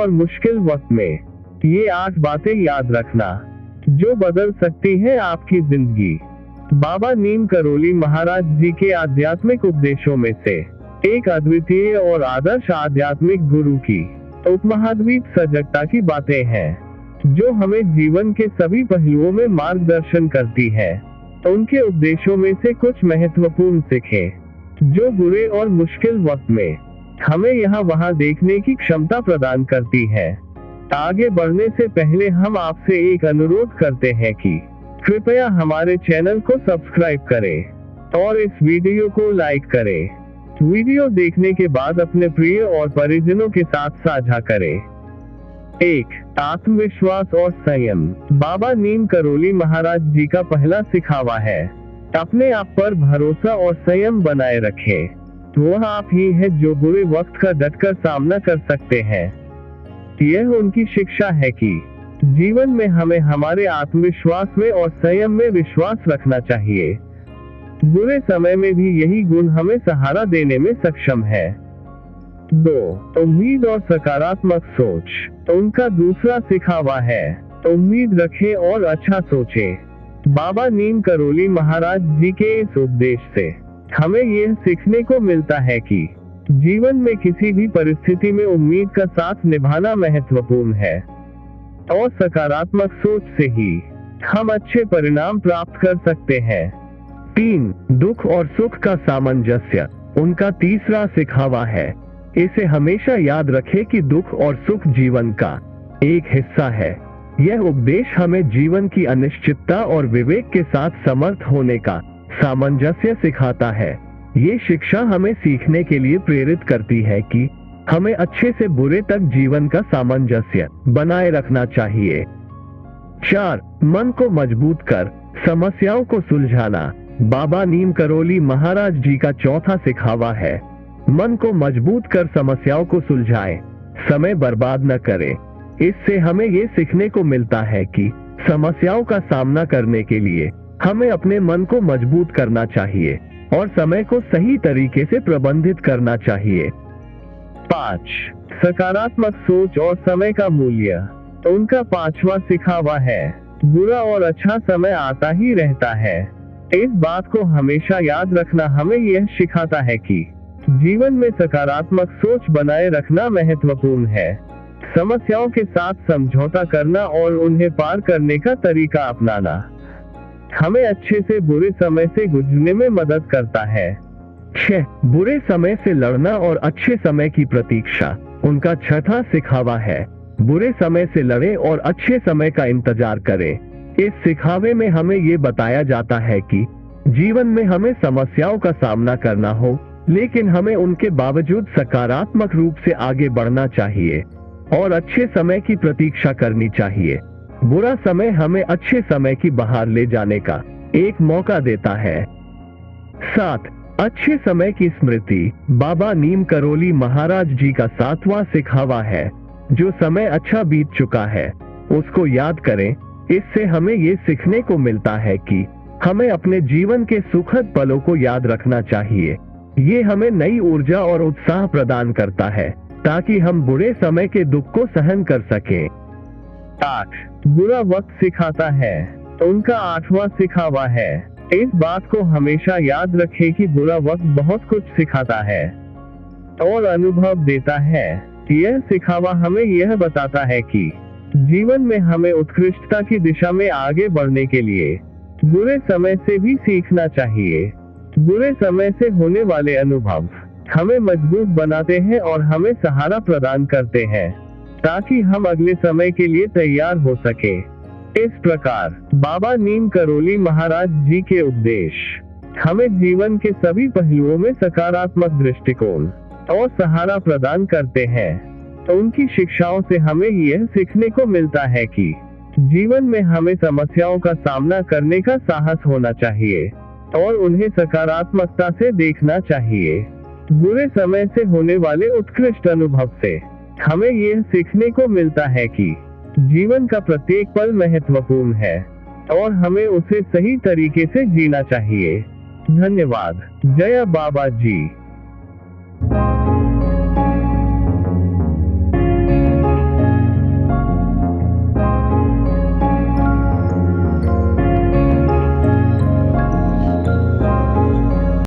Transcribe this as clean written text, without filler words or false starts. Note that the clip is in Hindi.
और मुश्किल वक्त में। ये 8 बातें याद रखना जो बदल सकती हैं आपकी जिंदगी। बाबा नीम करोली महाराज जी के आध्यात्मिक उपदेशों में से एक अद्वितीय और आदर्श आध्यात्मिक गुरु की उपमहाद्वीप सजगता की बातें हैं जो हमें जीवन के सभी पहलुओं में मार्गदर्शन करती है। उनके उपदेशों में से कुछ महत्वपूर्ण सीखें जो बुरे और मुश्किल वक्त में हमें यहाँ वहाँ देखने की क्षमता प्रदान करती है। आगे बढ़ने से पहले हम आपसे एक अनुरोध करते हैं कि कृपया हमारे चैनल को सब्सक्राइब करें और इस वीडियो को लाइक करें। वीडियो देखने के बाद अपने प्रिय और परिजनों के साथ साझा करें। 1. आत्मविश्वास और संयम। बाबा नीम करोली महाराज जी का पहला सिखावा है, अपने आप पर भरोसा और संयम बनाए रखें। वह आप ही है जो बुरे वक्त का डटकर सामना कर सकते हैं। यह उनकी शिक्षा है कि जीवन में हमें हमारे आत्मविश्वास में और संयम में विश्वास रखना चाहिए। बुरे समय में भी यही गुण हमें सहारा देने में सक्षम है। 2. उम्मीद और सकारात्मक सोच। तो उनका दूसरा सिखावा है, उम्मीद रखें और अच्छा सोचें। बाबा नीम करोली महाराज जी के इस उपदेश से हमें यह सीखने को मिलता है कि जीवन में किसी भी परिस्थिति में उम्मीद का साथ निभाना महत्वपूर्ण है और सकारात्मक सोच से ही हम अच्छे परिणाम प्राप्त कर सकते हैं। 3. दुख और सुख का सामंजस्य। उनका तीसरा सिखावा है, इसे हमेशा याद रखें कि दुख और सुख जीवन का एक हिस्सा है। यह उपदेश हमें जीवन की अनिश्चितता और विवेक के साथ समर्थ होने का सामंजस्य सिखाता है। ये शिक्षा हमें सीखने के लिए प्रेरित करती है कि हमें अच्छे से बुरे तक जीवन का सामंजस्य बनाए रखना चाहिए। 4. मन को मजबूत कर समस्याओं को सुलझाना। बाबा नीम करोली महाराज जी का चौथा सिखावा है, मन को मजबूत कर समस्याओं को सुलझाएं, समय बर्बाद न करें। इससे हमें ये सीखने को मिलता है कि समस्याओं का सामना करने के लिए हमें अपने मन को मजबूत करना चाहिए और समय को सही तरीके से प्रबंधित करना चाहिए। 5. सकारात्मक सोच और समय का मूल्य। तो उनका पांचवा सिखावा है, बुरा और अच्छा समय आता ही रहता है। इस बात को हमेशा याद रखना हमें यह सिखाता है कि जीवन में सकारात्मक सोच बनाए रखना महत्वपूर्ण है। समस्याओं के साथ समझौता करना और उन्हें पार करने का तरीका अपनाना हमें अच्छे से बुरे समय से गुजरने में मदद करता है। 6. बुरे समय से लड़ना और अच्छे समय की प्रतीक्षा। उनका छठा सिखावा है, बुरे समय से लड़ें और अच्छे समय का इंतजार करें। इस सिखावे में हमें ये बताया जाता है कि जीवन में हमें समस्याओं का सामना करना हो, लेकिन हमें उनके बावजूद सकारात्मक रूप से आगे बढ़ना चाहिए और अच्छे समय की प्रतीक्षा करनी चाहिए। बुरा समय हमें अच्छे समय की बहार ले जाने का एक मौका देता है। 7. अच्छे समय की स्मृति। बाबा नीम करोली महाराज जी का 7वां सिखावा है, जो समय अच्छा बीत चुका है उसको याद करें। इससे हमें ये सीखने को मिलता है कि हमें अपने जीवन के सुखद पलों को याद रखना चाहिए। ये हमें नई ऊर्जा और उत्साह प्रदान करता है ताकि हम बुरे समय के दुख को सहन कर सकें। 8. बुरा वक्त सिखाता है। तो उनका 8वां सिखावा है, इस बात को हमेशा याद रखें कि बुरा वक्त बहुत कुछ सिखाता है और अनुभव देता है। यह सिखावा हमें यह बताता है कि जीवन में हमें उत्कृष्टता की दिशा में आगे बढ़ने के लिए बुरे समय से भी सीखना चाहिए। बुरे समय से होने वाले अनुभव हमें मजबूत बनाते हैं और हमें सहारा प्रदान करते हैं ताकि हम अगले समय के लिए तैयार हो सके। इस प्रकार बाबा नीम करोली महाराज जी के उपदेश हमें जीवन के सभी पहलुओं में सकारात्मक दृष्टिकोण और सहारा प्रदान करते हैं। तो उनकी शिक्षाओं से हमें यह सीखने को मिलता है कि जीवन में हमें समस्याओं का सामना करने का साहस होना चाहिए और उन्हें सकारात्मकता से देखना चाहिए। बुरे समय से होने वाले उत्कृष्ट अनुभव से हमें यह सीखने को मिलता है कि जीवन का प्रत्येक पल महत्वपूर्ण है और हमें उसे सही तरीके से जीना चाहिए। धन्यवाद। जय बाबा जी।